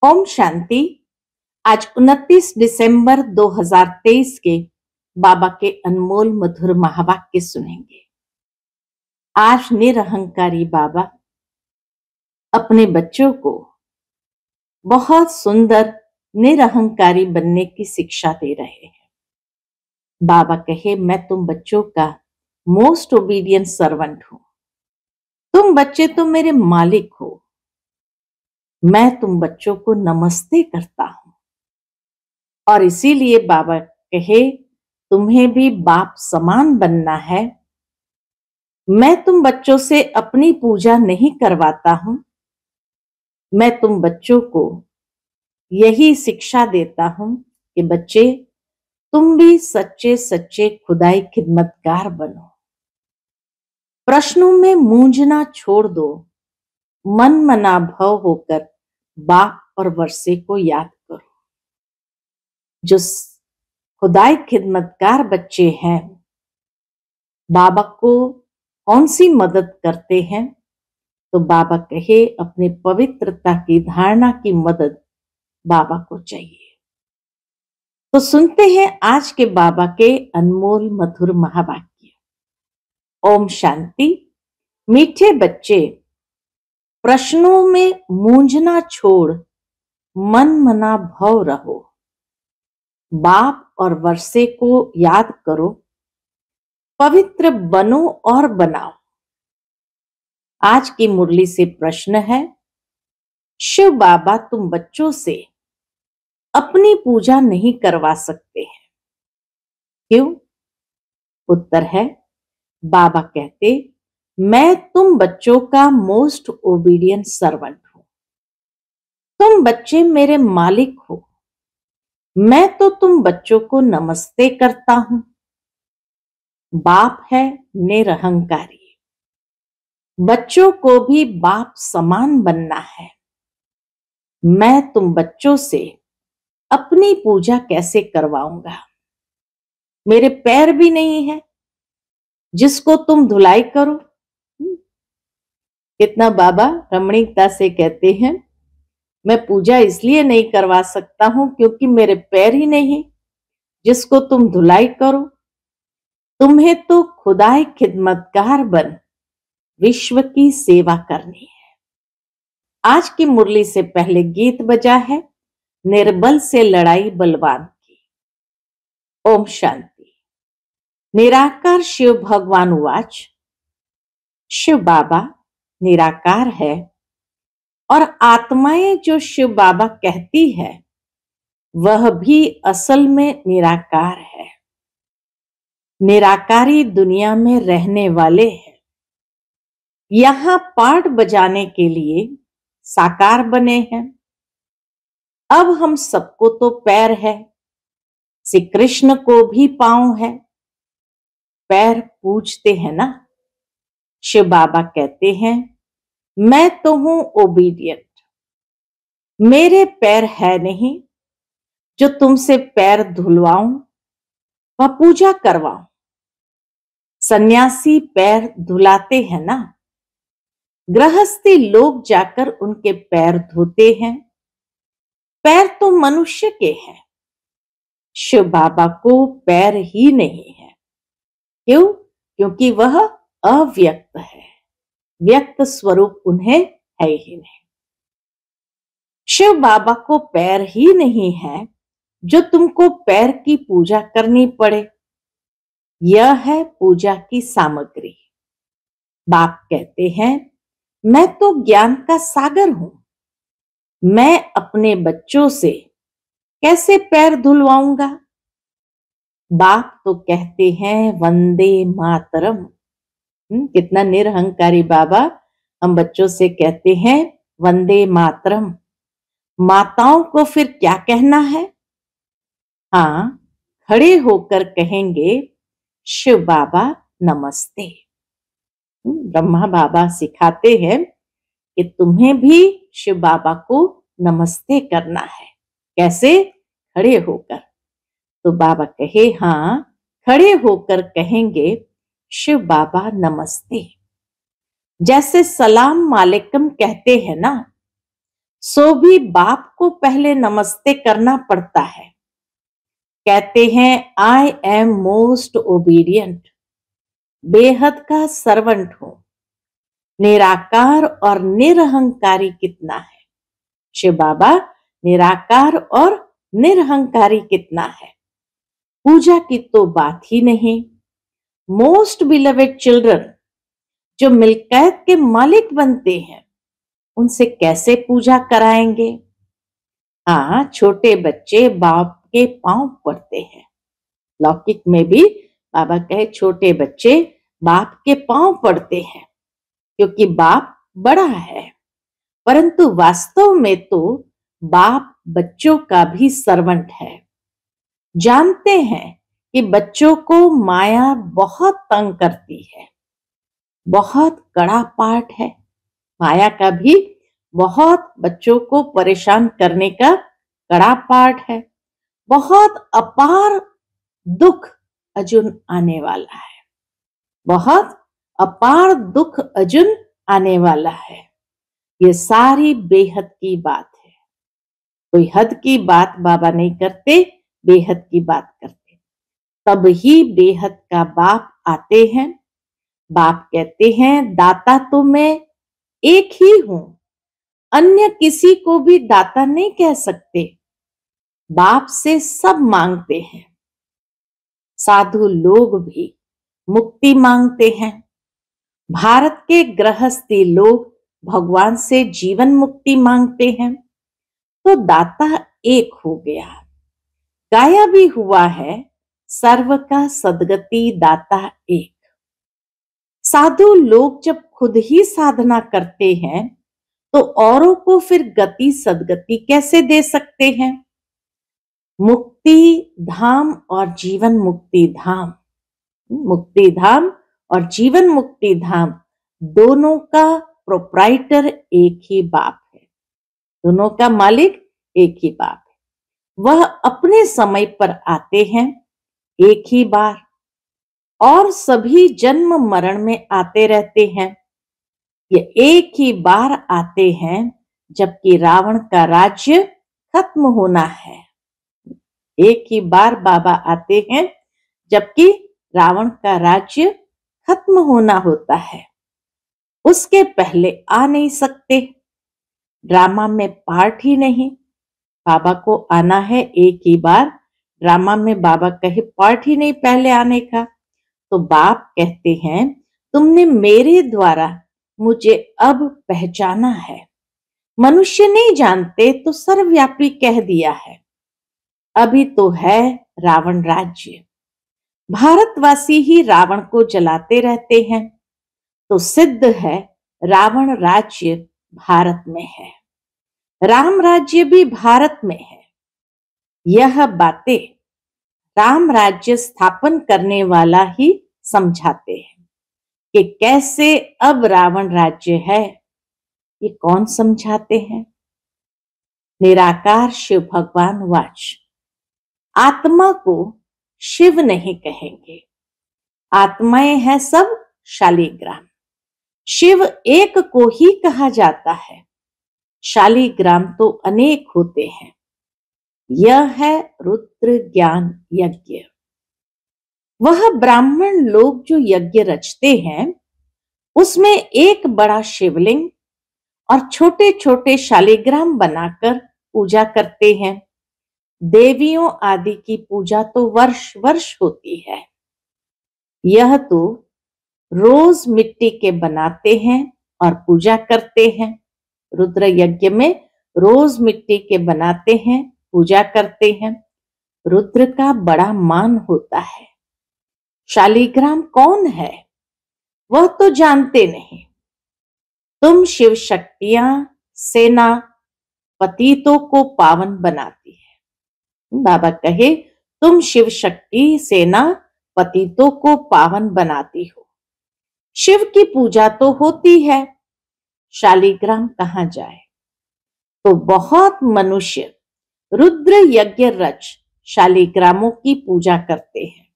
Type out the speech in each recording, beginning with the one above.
ओम शांति। आज 29 दिसंबर 2023 के बाबा के अनमोल मधुर महावाक्य सुनेंगे। आज निरहंकारी बाबा अपने बच्चों को बहुत सुंदर निरहंकारी बनने की शिक्षा दे रहे हैं। बाबा कहे, मैं तुम बच्चों का मोस्ट ओबीडियंट सर्वेंट हूं। तुम बच्चे तो मेरे मालिक हो। मैं तुम बच्चों को नमस्ते करता हूं। और इसीलिए बाबा कहे, तुम्हें भी बाप समान बनना है। मैं तुम बच्चों से अपनी पूजा नहीं करवाता हूं। मैं तुम बच्चों को यही शिक्षा देता हूं कि बच्चे, तुम भी सच्चे सच्चे खुदाई खिदमतगार बनो। प्रश्नों में मूंझना छोड़ दो। मन मना भव होकर बाप और वर्षे को याद करो। जो खुदाई खिदमतगार बच्चे हैं, बाबा को कौन सी मदद करते हैं? तो बाबा कहे, अपने पवित्रता की धारणा की मदद बाबा को चाहिए। तो सुनते हैं आज के बाबा के अनमोल मधुर महावाक्य। ओम शांति। मीठे बच्चे, प्रश्नों में मूंझना छोड़ मन मना भव रहो। बाप और वर्षे को याद करो। पवित्र बनो और बनाओ। आज की मुरली से प्रश्न है, शिव बाबा तुम बच्चों से अपनी पूजा नहीं करवा सकते हैं, क्यों? उत्तर है, बाबा कहते, मैं तुम बच्चों का मोस्ट ओबीडियंट सर्वेंट हूं। तुम बच्चे मेरे मालिक हो। मैं तो तुम बच्चों को नमस्ते करता हूं। बाप है निरहंकारी। बच्चों को भी बाप समान बनना है। मैं तुम बच्चों से अपनी पूजा कैसे करवाऊंगा? मेरे पैर भी नहीं है जिसको तुम धुलाई करो। कितना बाबा रमणीकता से कहते हैं, मैं पूजा इसलिए नहीं करवा सकता हूं क्योंकि मेरे पैर ही नहीं जिसको तुम धुलाई करो। तुम्हें तो खुदाई खिदमतगार बन विश्व की सेवा करनी है। आज की मुरली से पहले गीत बजा है, निर्बल से लड़ाई बलवान की। ओम शांति। निराकार शिव भगवान उवाच। शिव बाबा निराकार है और आत्माएं जो शिव बाबा कहती है वह भी असल में निराकार है। निराकारी दुनिया में रहने वाले हैं। यहां पाठ बजाने के लिए साकार बने हैं। अब हम सबको तो पैर है, श्री कृष्ण को भी पांव है। पैर पूजते हैं ना। शिव बाबा कहते हैं, मैं तो हूं ओबीडियंट। मेरे पैर है नहीं जो तुमसे पैर धुलवाऊं व पूजा करवाऊं। सन्यासी पैर धुलाते हैं ना। गृहस्थी लोग जाकर उनके पैर धोते हैं। पैर तो मनुष्य के हैं। शिव बाबा को पैर ही नहीं है। क्यों? क्योंकि वह अव्यक्त है। व्यक्त स्वरूप उन्हें है ही नहीं। शिव बाबा को पैर ही नहीं है जो तुमको पैर की पूजा करनी पड़े। यह है पूजा की सामग्री। बाप कहते हैं, मैं तो ज्ञान का सागर हूं। मैं अपने बच्चों से कैसे पैर धुलवाऊंगा? बाप तो कहते हैं, वंदे मातरम। कितना निरहंकारी बाबा हम बच्चों से कहते हैं, वंदे मातरम। माताओं को फिर क्या कहना है? हाँ, खड़े होकर कहेंगे, शिव बाबा नमस्ते। ब्रह्मा बाबा सिखाते हैं कि तुम्हें भी शिव बाबा को नमस्ते करना है। कैसे? खड़े होकर। तो बाबा कहे, हाँ, खड़े होकर कहेंगे, शिव बाबा नमस्ते। जैसे सलाम वालेकुम कहते हैं ना, सो भी बाप को पहले नमस्ते करना पड़ता है। कहते हैं आई एम मोस्ट ओबीडियंट, बेहद का सर्वेंट हूं। निराकार और निरहंकारी कितना है। शिव बाबा निराकार और निरहंकारी कितना है। पूजा की तो बात ही नहीं। मोस्ट बिलवेड चिल्ड्रन जो मिल्कियत के मालिक बनते हैं, उनसे कैसे पूजा कराएंगे। हाँ, छोटे बच्चे बाप के पांव पड़ते हैं। लौकिक में भी बाबा कहे छोटे बच्चे बाप के पांव पड़ते हैं, क्योंकि बाप बड़ा है। परंतु वास्तव में तो बाप बच्चों का भी सर्वेंट है। जानते हैं कि बच्चों को माया बहुत तंग करती है, बहुत कड़ा पाठ है। माया का भी बहुत बच्चों को परेशान करने का कड़ा पाठ है। बहुत अपार दुख अर्जुन आने वाला है। बहुत अपार दुख अर्जुन आने वाला है। ये सारी बेहद की बात है। कोई हद की बात बाबा नहीं करते, बेहद की बात करते। तब ही बेहद का बाप आते हैं। बाप कहते हैं दाता तो मैं एक ही हूं, अन्य किसी को भी दाता नहीं कह सकते। बाप से सब मांगते हैं। साधु लोग भी मुक्ति मांगते हैं। भारत के गृहस्थी लोग भगवान से जीवन मुक्ति मांगते हैं। तो दाता एक हो गया। गाया भी हुआ है सर्व का सदगति दाता एक। साधु लोग जब खुद ही साधना करते हैं तो औरों को फिर गति सदगति कैसे दे सकते हैं। मुक्ति धाम और जीवन मुक्ति धाम, मुक्ति धाम और जीवन मुक्ति धाम दोनों का प्रोप्राइटर एक ही बाप है। दोनों का मालिक एक ही बाप है। वह अपने समय पर आते हैं एक ही बार, और सभी जन्म मरण में आते रहते हैं। ये एक ही बार आते हैं जबकि रावण का राज्य खत्म होना है। एक ही बार बाबा आते हैं जबकि रावण का राज्य खत्म होना होता है। उसके पहले आ नहीं सकते। ड्रामा में पार्ट ही नहीं। बाबा को आना है एक ही बार। ड्रामा में बाबा कहे पार्ट ही नहीं पहले आने का। तो बाप कहते हैं तुमने मेरे द्वारा मुझे अब पहचाना है। मनुष्य नहीं जानते तो सर्वव्यापी कह दिया है। अभी तो है रावण राज्य। भारतवासी ही रावण को जलाते रहते हैं, तो सिद्ध है रावण राज्य भारत में है, राम राज्य भी भारत में है। यह बातें राम राज्य स्थापन करने वाला ही समझाते हैं कि कैसे अब रावण राज्य है। ये कौन समझाते हैं। निराकार शिव भगवान वाच। आत्मा को शिव नहीं कहेंगे। आत्माएं हैं सब शालिग्राम। शिव एक को ही कहा जाता है। शालिग्राम तो अनेक होते हैं। यह है रुद्र ज्ञान यज्ञ। वह ब्राह्मण लोग जो यज्ञ रचते हैं, उसमें एक बड़ा शिवलिंग और छोटे छोटे शालिग्राम बनाकर पूजा करते हैं। देवियों आदि की पूजा तो वर्ष वर्ष होती है। यह तो रोज मिट्टी के बनाते हैं और पूजा करते हैं। रुद्र यज्ञ में रोज मिट्टी के बनाते हैं, पूजा करते हैं। रुद्र का बड़ा मान होता है। शालिग्राम कौन है वह तो जानते नहीं। तुम शिव शक्तियां सेना पतितों को पावन बनाती है। बाबा कहे तुम शिव शक्ति सेना पतितों को पावन बनाती हो। शिव की पूजा तो होती है, शालिग्राम कहां जाए। तो बहुत मनुष्य रुद्र यज्ञ रच शालिग्रामों की पूजा करते हैं।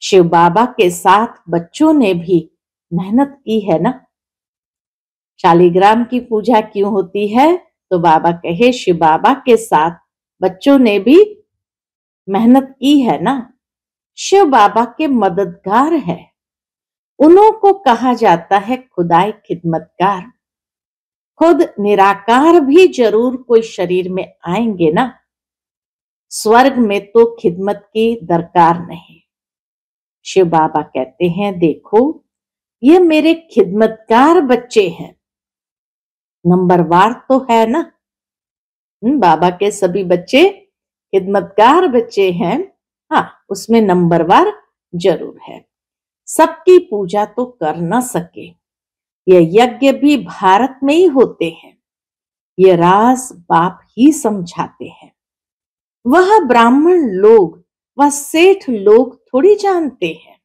शिव बाबा के साथ बच्चों ने भी मेहनत की है ना। शालिग्राम की पूजा क्यों होती है तो बाबा कहे शिव बाबा के साथ बच्चों ने भी मेहनत की है ना, शिव बाबा के मददगार है। उन्हों को कहा जाता है खुदाई खिदमतगार। खुद निराकार भी जरूर कोई शरीर में आएंगे ना। स्वर्ग में तो खिदमत की दरकार नहीं। शिव बाबा कहते हैं देखो ये मेरे खिदमतगार बच्चे हैं। नंबरवार तो है ना, बाबा के सभी बच्चे खिदमतगार बच्चे हैं। हाँ, उसमें नंबरवार जरूर है। सबकी पूजा तो कर न सके, ये यज्ञ भी भारत में ही होते हैं। ये राज बाप ही समझाते हैं। वह ब्राह्मण लोग व सेठ लोग थोड़ी जानते हैं।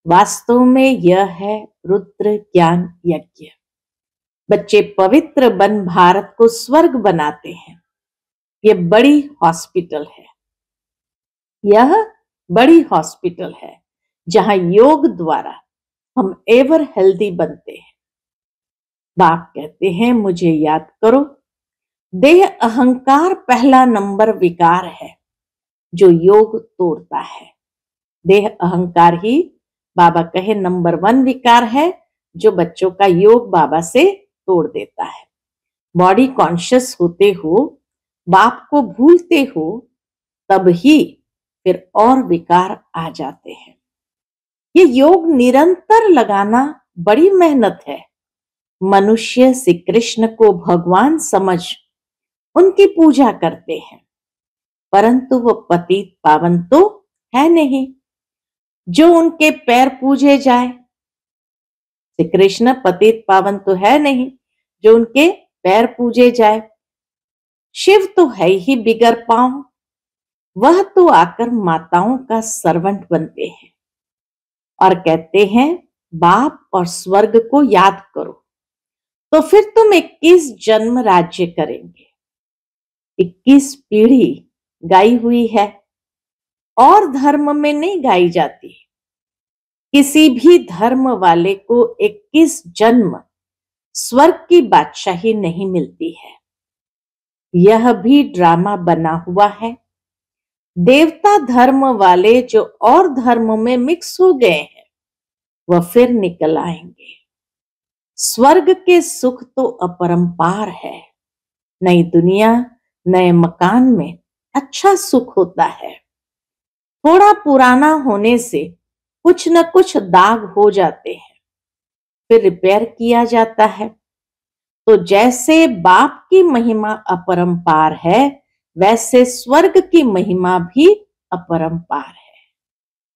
वास्तव में यह है रुद्र ज्ञान यज्ञ। बच्चे पवित्र बन भारत को स्वर्ग बनाते हैं। ये बड़ी हॉस्पिटल है, यह बड़ी हॉस्पिटल है जहां योग द्वारा हम एवर हेल्दी बनते हैं। बाप कहते हैं मुझे याद करो। देह अहंकार पहला नंबर विकार है जो योग तोड़ता है। देह अहंकार ही बाबा कहे नंबर 1 विकार है जो बच्चों का योग बाबा से तोड़ देता है। बॉडी कॉन्शियस होते हो, बाप को भूलते हो, तब ही फिर और विकार आ जाते हैं। ये योग निरंतर लगाना बड़ी मेहनत है। मनुष्य श्री कृष्ण को भगवान समझ उनकी पूजा करते हैं, परंतु वो पतित पावन तो है नहीं जो उनके पैर पूजे जाए। श्री कृष्ण पतित पावन तो है नहीं जो उनके पैर पूजे जाए। शिव तो है ही बिगर पांव, वह तो आकर माताओं का सर्वेंट बनते हैं और कहते हैं बाप और स्वर्ग को याद करो तो फिर तुम 21 जन्म राज्य करेंगे। 21 पीढ़ी गाई हुई है और धर्म में नहीं गाई जाती। किसी भी धर्म वाले को 21 जन्म स्वर्ग की बादशाही नहीं मिलती है। यह भी ड्रामा बना हुआ है। देवता धर्म वाले जो और धर्म में मिक्स हो गए हैं वह फिर निकल आएंगे। स्वर्ग के सुख तो अपरंपार है। नई दुनिया नए मकान में अच्छा सुख होता है। थोड़ा पुराना होने से कुछ न कुछ दाग हो जाते हैं, फिर रिपेयर किया जाता है। तो जैसे बाप की महिमा अपरंपार है, वैसे स्वर्ग की महिमा भी अपरंपार है,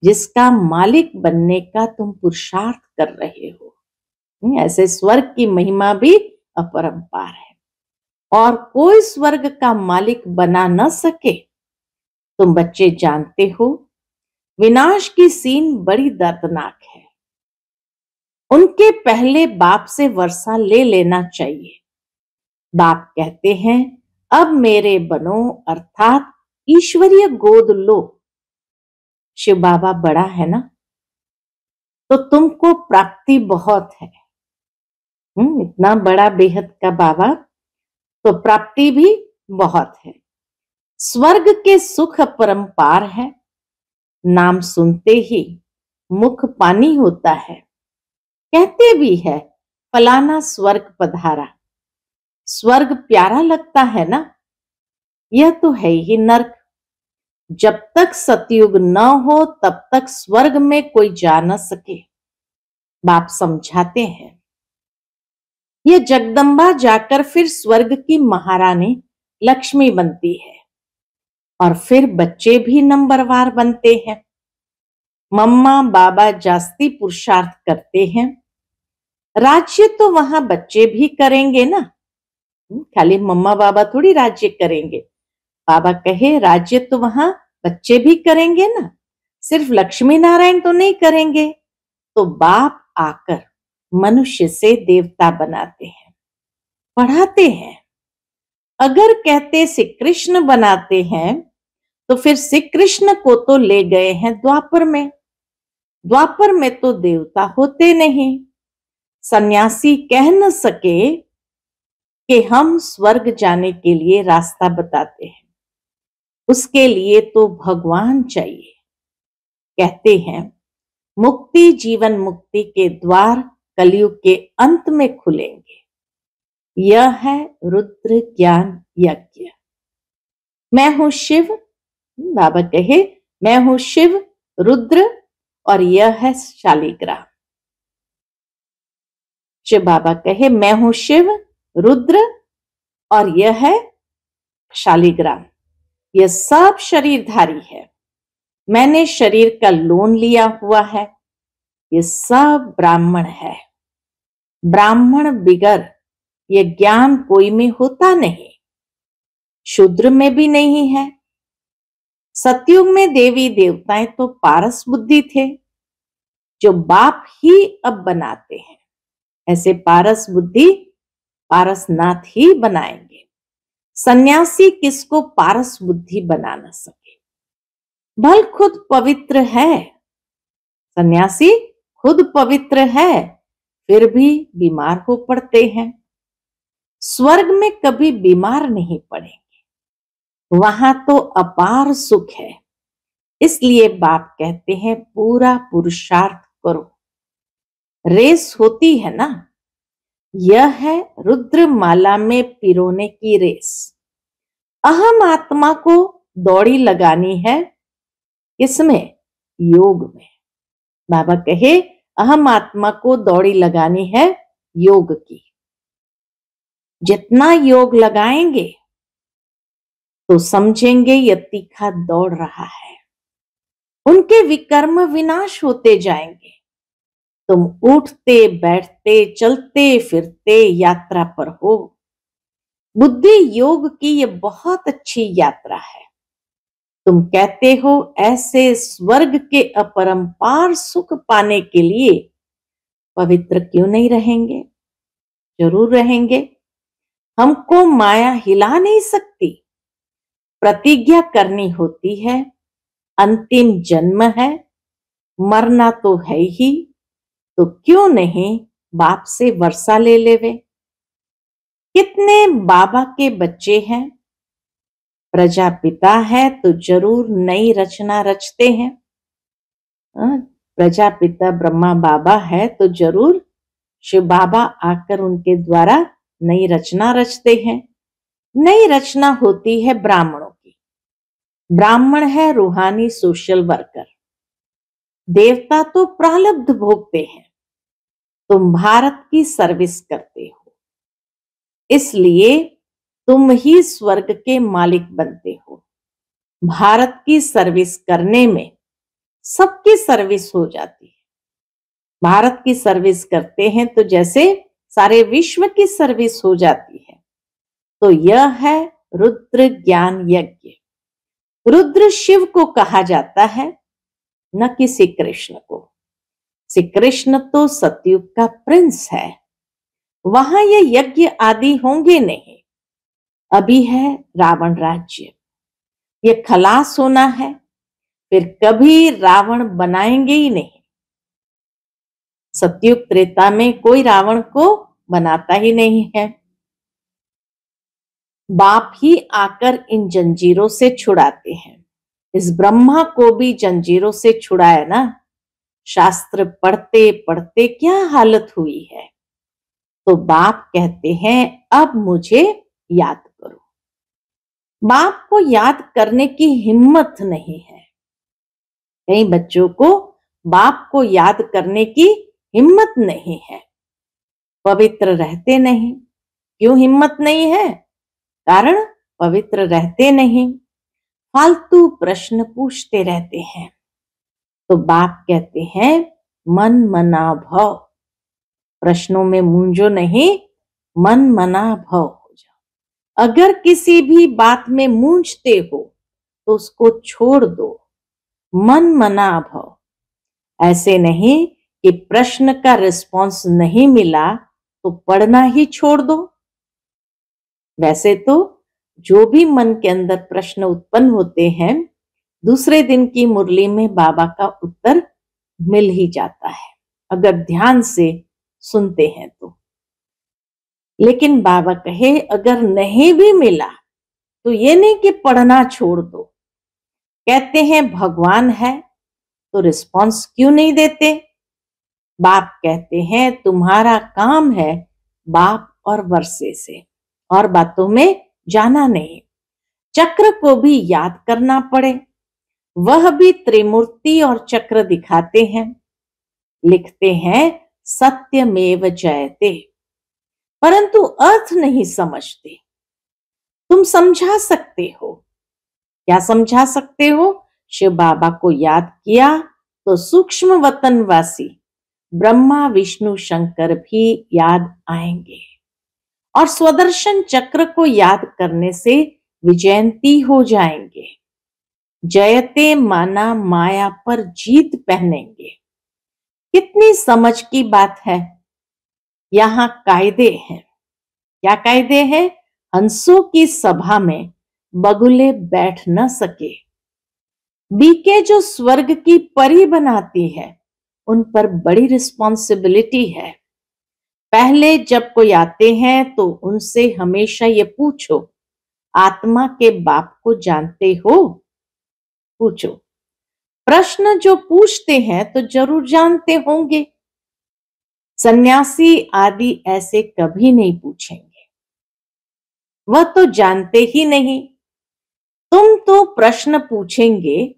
जिसका मालिक बनने का तुम पुरुषार्थ कर रहे हो। ऐसे स्वर्ग की महिमा भी अपरंपार है और कोई स्वर्ग का मालिक बना न सके। तुम बच्चे जानते हो विनाश की सीन बड़ी दर्दनाक है। उनके पहले बाप से वर्षा ले लेना चाहिए। बाप कहते हैं अब मेरे बनो, अर्थात ईश्वरीय गोद लो। शिव बाबा बड़ा है ना, तो तुमको प्राप्ति बहुत है। इतना बड़ा बेहद का बाबा, तो प्राप्ति भी बहुत है। स्वर्ग के सुख परंपार है। नाम सुनते ही मुख पानी होता है। कहते भी है फलाना स्वर्ग पधारा। स्वर्ग प्यारा लगता है ना, यह तो है ही नर्क। जब तक सतयुग न हो तब तक स्वर्ग में कोई जा न सके। बाप समझाते हैं ये जगदम्बा जाकर फिर स्वर्ग की महारानी लक्ष्मी बनती है और फिर बच्चे भी नंबरवार बनते हैं। मम्मा बाबा जास्ती पुरुषार्थ करते हैं। राज्य तो वहां बच्चे भी करेंगे ना, खाली मम्मा बाबा थोड़ी राज्य करेंगे। बाबा कहे राज्य तो वहां बच्चे भी करेंगे ना, सिर्फ लक्ष्मी नारायण तो नहीं करेंगे। तो बाप आकर मनुष्य से देवता बनाते हैं, पढ़ाते हैं। अगर कहते श्री कृष्ण बनाते हैं तो फिर श्री कृष्ण को तो ले गए हैं द्वापर में। द्वापर में तो देवता होते नहीं। सन्यासी कह न सके कि हम स्वर्ग जाने के लिए रास्ता बताते हैं। उसके लिए तो भगवान चाहिए। कहते हैं मुक्ति जीवन मुक्ति के द्वार कलयुग के अंत में खुलेंगे। यह है रुद्र ज्ञान यज्ञ। मैं हूं शिव, बाबा कहे मैं हूं शिव रुद्र और यह है शालिग्राम। शिव बाबा कहे मैं हूं शिव रुद्र और यह है शालिग्राम। यह सब शरीरधारी है। मैंने शरीर का लोन लिया हुआ है। ये सब ब्राह्मण है। ब्राह्मण बिगर ये ज्ञान कोई में होता नहीं, शूद्र में भी नहीं है। सतयुग में देवी देवताएं तो पारस बुद्धि थे, जो बाप ही अब बनाते हैं। ऐसे पारस बुद्धि पारसनाथ ही बनाएंगे। सन्यासी किसको पारस बुद्धि बना न सके। भल खुद पवित्र है, सन्यासी खुद पवित्र है, फिर भी बीमार हो पड़ते हैं। स्वर्ग में कभी बीमार नहीं पड़ेंगे, वहां तो अपार सुख है। इसलिए बाप कहते हैं पूरा पुरुषार्थ करो। रेस होती है ना, यह है रुद्र माला में पिरोने की रेस। अहम आत्मा को दौड़ी लगानी है, किसमें? योग में। बाबा कहे अहम आत्मा को दौड़ी लगानी है योग की। जितना योग लगाएंगे तो समझेंगे यह तीखा दौड़ रहा है। उनके विकर्म विनाश होते जाएंगे। तुम उठते बैठते चलते फिरते यात्रा पर हो। बुद्धि योग की ये बहुत अच्छी यात्रा है। तुम कहते हो ऐसे स्वर्ग के अपरंपार सुख पाने के लिए पवित्र क्यों नहीं रहेंगे? जरूर रहेंगे। हमको माया हिला नहीं सकती। प्रतिज्ञा करनी होती है। अंतिम जन्म है, मरना तो है ही, तो क्यों नहीं बाप से वर्षा ले लेवे। कितने बाबा के बच्चे हैं, प्रजापिता है तो जरूर नई रचना रचते हैं। प्रजापिता ब्रह्मा बाबा है तो जरूर शिव बाबा आकर उनके द्वारा नई रचना रचते हैं। नई रचना होती है ब्राह्मणों की। ब्राह्मण है रूहानी सोशल वर्कर। देवता तो प्रारब्ध भोगते हैं। तुम भारत की सर्विस करते हो, इसलिए तुम ही स्वर्ग के मालिक बनते हो। भारत की सर्विस करने में सबकी सर्विस हो जाती है। भारत की सर्विस करते हैं तो जैसे सारे विश्व की सर्विस हो जाती है। तो यह है रुद्र ज्ञान यज्ञ। रुद्र शिव को कहा जाता है, न कि श्री कृष्ण को। श्री कृष्ण तो सतयुग का प्रिंस है, वहां ये यज्ञ आदि होंगे नहीं। अभी है रावण राज्य, ये खलास होना है, फिर कभी रावण बनाएंगे ही नहीं। सतयुग त्रेता में कोई रावण को बनाता ही नहीं है। बाप ही आकर इन जंजीरों से छुड़ाते हैं। इस ब्रह्मा को भी जंजीरों से छुड़ाया ना। शास्त्र पढ़ते पढ़ते क्या हालत हुई है। तो बाप कहते हैं अब मुझे याद करो। बाप को याद करने की हिम्मत नहीं है। कई बच्चों को बाप को याद करने की हिम्मत नहीं है, पवित्र रहते नहीं। क्यों हिम्मत नहीं है? कारण पवित्र रहते नहीं, फालतू प्रश्न पूछते रहते हैं। तो बाप कहते हैं मन मना भव। प्रश्नों में मूंझो नहीं, मन मना भव हो जाओ। अगर किसी भी बात में मूंझते हो तो उसको छोड़ दो, मन मना भव। ऐसे नहीं कि प्रश्न का रिस्पॉन्स नहीं मिला तो पढ़ना ही छोड़ दो। वैसे तो जो भी मन के अंदर प्रश्न उत्पन्न होते हैं, दूसरे दिन की मुरली में बाबा का उत्तर मिल ही जाता है, अगर ध्यान से सुनते हैं तो। लेकिन बाबा कहे अगर नहीं भी मिला तो ये नहीं कि पढ़ना छोड़ दो। कहते हैं भगवान है तो रिस्पॉन्स क्यों नहीं देते? बाप कहते हैं तुम्हारा काम है बाप और वर्षे से और बातों में जाना नहीं। चक्र को भी याद करना पड़े, वह भी त्रिमूर्ति और चक्र दिखाते हैं। लिखते हैं सत्यमेव जयते, परंतु अर्थ नहीं समझते। तुम समझा सकते हो। क्या समझा सकते हो? शिव बाबा को याद किया तो सूक्ष्म वतनवासी ब्रह्मा विष्णु शंकर भी याद आएंगे और स्वदर्शन चक्र को याद करने से विजयंती हो जाएंगे। जयते माना माया पर जीत पहनेंगे। कितनी समझ की बात है। यहाँ कायदे हैं। क्या कायदे हैं? हंसों की सभा में बगुले बैठ न सके। बीके जो स्वर्ग की परी बनाती है उन पर बड़ी रिस्पॉन्सिबिलिटी है। पहले जब कोई आते हैं तो उनसे हमेशा ये पूछो आत्मा के बाप को जानते हो? पूछो। प्रश्न जो पूछते हैं तो जरूर जानते होंगे। सन्यासी आदि ऐसे कभी नहीं पूछेंगे, वह तो जानते ही नहीं। तुम तो प्रश्न पूछेंगे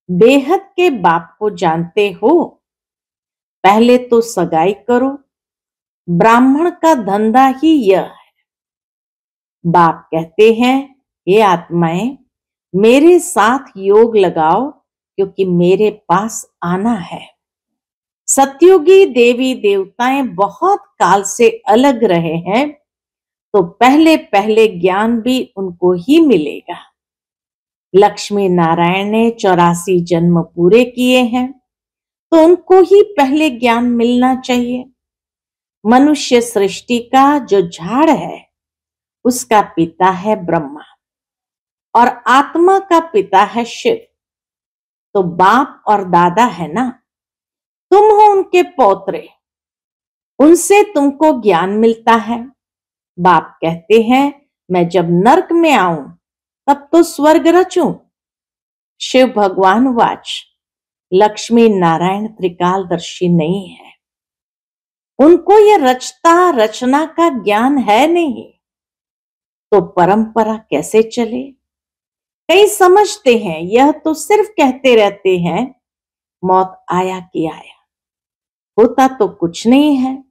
बेहद के बाप को जानते हो? पहले तो सगाई करो। ब्राह्मण का धंधा ही यह है। बाप कहते हैं ये आत्माएं मेरे साथ योग लगाओ क्योंकि मेरे पास आना है। सतयुगी देवी देवताएं बहुत काल से अलग रहे हैं तो पहले पहले ज्ञान भी उनको ही मिलेगा। लक्ष्मी नारायण ने 84 जन्म पूरे किए हैं तो उनको ही पहले ज्ञान मिलना चाहिए। मनुष्य सृष्टि का जो झाड़ है उसका पिता है ब्रह्मा और आत्मा का पिता है शिव। तो बाप और दादा है ना, तुम हो उनके पौत्रे, उनसे तुमको ज्ञान मिलता है। बाप कहते हैं मैं जब नरक में आऊं तब तो स्वर्ग रचूं। शिव भगवान वाच लक्ष्मी नारायण त्रिकालदर्शी नहीं है, उनको यह रचता रचना का ज्ञान है नहीं, तो परंपरा कैसे चले? कई समझते हैं यह तो सिर्फ कहते रहते हैं मौत आया कि आया, होता तो कुछ नहीं है।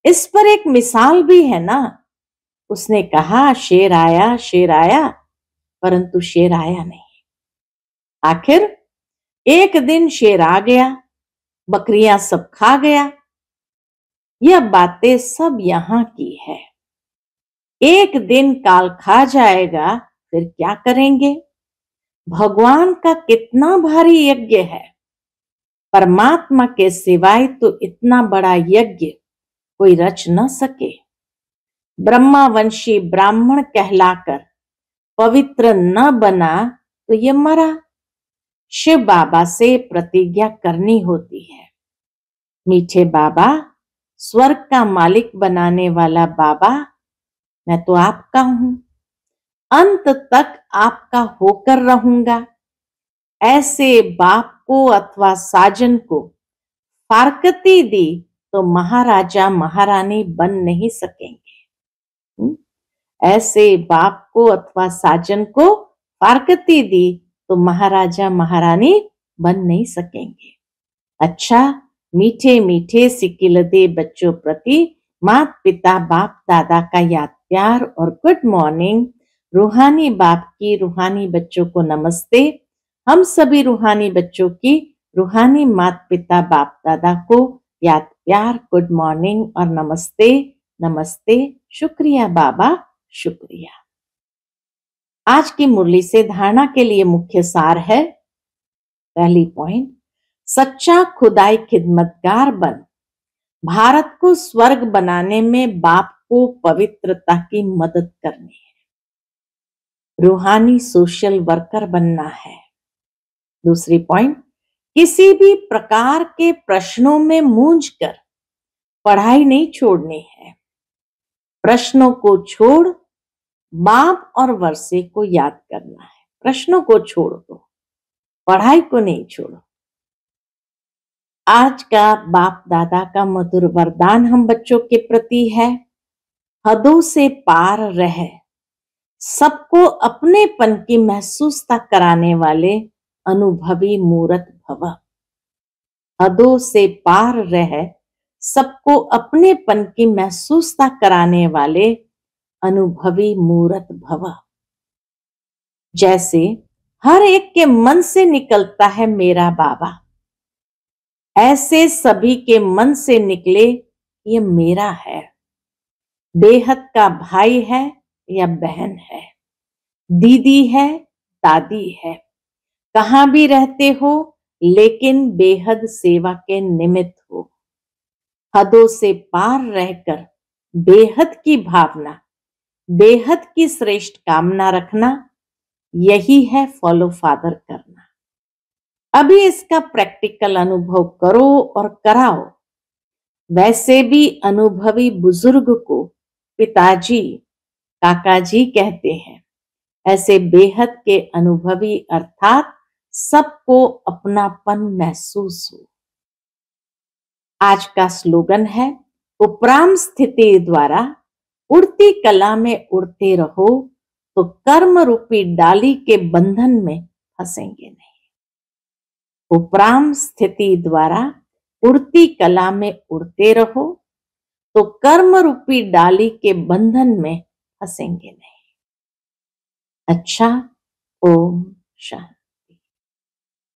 इस पर एक मिसाल भी है ना। उसने कहा शेर आया परंतु शेर आया नहीं। आखिर एक दिन शेर आ गया, बकरियां सब खा गया। यह बातें सब यहां की है। एक दिन काल खा जाएगा, फिर क्या करेंगे? भगवान का कितना भारी यज्ञ है। परमात्मा के सिवाय तो इतना बड़ा यज्ञ कोई रच न सके। ब्रह्मावंशी ब्राह्मण कहलाकर पवित्र न बना तो ये मरा। शिव बाबा से प्रतिज्ञा करनी होती है। मीठे बाबा, स्वर्ग का मालिक बनाने वाला बाबा, मैं तो आपका हूं, अंत तक आपका होकर रहूंगा। ऐसे बाप को अथवा साजन को फारकती दी तो महाराजा महारानी बन नहीं सकेंगे। ऐसे बाप को अथवा साजन को फारकती दी तो महाराजा महारानी बन नहीं सकेंगे। अच्छा, मीठे मीठे सिकिलदे बच्चों प्रति माता पिता बाप दादा का याद प्यार और गुड मॉर्निंग। रूहानी बाप की रूहानी बच्चों को नमस्ते। हम सभी रूहानी बच्चों की रूहानी माता पिता बाप दादा को याद प्यार, गुड मॉर्निंग और नमस्ते। नमस्ते। शुक्रिया बाबा, शुक्रिया। आज की मुरली से धारणा के लिए मुख्य सार है। पहली पॉइंट, सच्चा खुदाई खिदमतगार बन। भारत को स्वर्ग बनाने में बाप को पवित्रता की मदद करनी है। रूहानी सोशल वर्कर बनना है। दूसरी पॉइंट, किसी भी प्रकार के प्रश्नों में मूंझकर पढ़ाई नहीं छोड़नी है। प्रश्नों को छोड़ बाप और वर्षे को याद करना है। प्रश्नों को छोड़ दो, पढ़ाई को नहीं छोड़ो। आज का बाप दादा का मधुर वरदान हम बच्चों के प्रति है, हदों से पार रह, सबको अपनेपन की महसूसता कराने वाले अनुभवी मूर्त भव। हदों से पार रह, सबको अपनेपन की महसूसता कराने वाले अनुभवी मूर्त भव। जैसे हर एक के मन से निकलता है मेरा बाबा, ऐसे सभी के मन से निकले ये मेरा है। बेहद का भाई है या बहन है, दीदी है, दादी है, कहां भी रहते हो लेकिन बेहद सेवा के निमित्त हो। हदों से पार रहकर बेहद की भावना, बेहद की श्रेष्ठ कामना रखना, यही है फॉलो फादर करना। अभी इसका प्रैक्टिकल अनुभव करो और कराओ। वैसे भी अनुभवी बुजुर्ग को पिताजी, काकाजी कहते हैं। ऐसे बेहद के अनुभवी अर्थात सबको अपनापन महसूस हो। आज का स्लोगन है, उपराम स्थिति द्वारा उड़ती कला में उड़ते रहो तो कर्म रूपी डाली के बंधन में फंसेंगे नहीं। उपराम स्थिति द्वारा उड़ती कला में उड़ते रहो तो कर्म रूपी डाली के बंधन में फंसेंगे नहीं। अच्छा, ओम शांति।